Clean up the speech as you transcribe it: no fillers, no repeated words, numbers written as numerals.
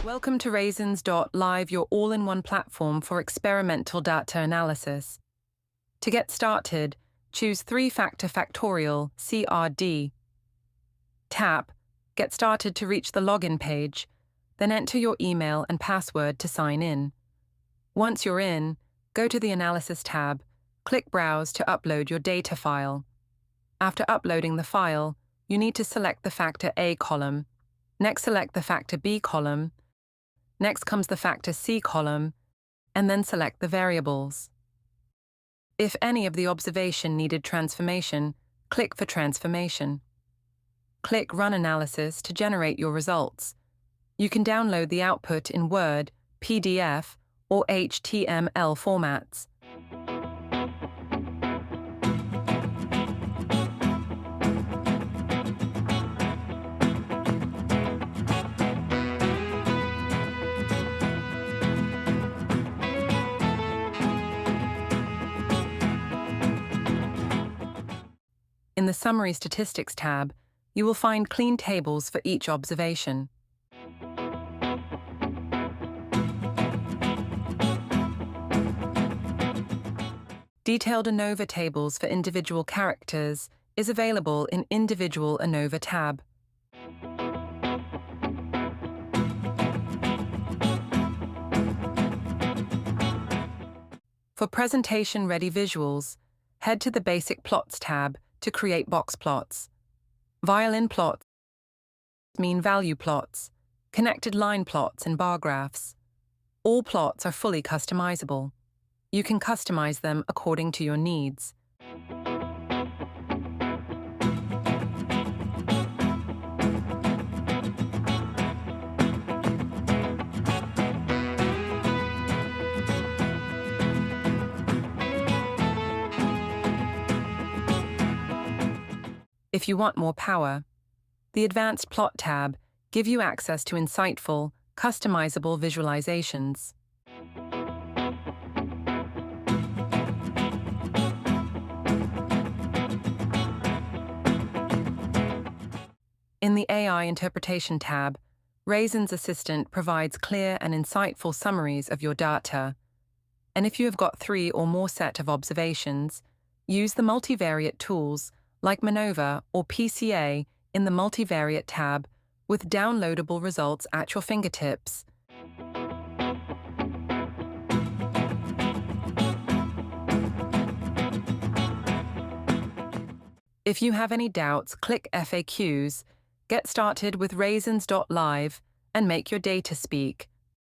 Welcome to Raisins.live, your all-in-one platform for experimental data analysis. To get started, choose Factor Factorial CRD. Tap Get Started to reach the login page, then enter your email and password to sign in. Once you're in, go to the Analysis tab, click Browse to upload your data file. After uploading the file, you need to select the Factor A column. Next, select the Factor B column. Next comes the Factor C column, and then select the variables. If any of the observation needed transformation, click for transformation. Click Run Analysis to generate your results. You can download the output in Word, PDF, or HTML formats. In the Summary Statistics tab, you will find clean tables for each observation. Detailed ANOVA tables for individual characters is available in Individual ANOVA tab. For presentation-ready visuals, head to the Basic Plots tab to create box plots. Violin plots, mean value plots, connected line plots, and bar graphs. All plots are fully customizable. You can customize them according to your needs. If you want more power, the Advanced Plot tab gives you access to insightful, customizable visualizations. In the AI Interpretation tab, Raisins Assistant provides clear and insightful summaries of your data. And if you have got 3 or more set of observations, use the multivariate tools like MANOVA or PCA in the Multivariate tab with downloadable results at your fingertips. If you have any doubts, click FAQs, get started with Raisins.live, and make your data speak.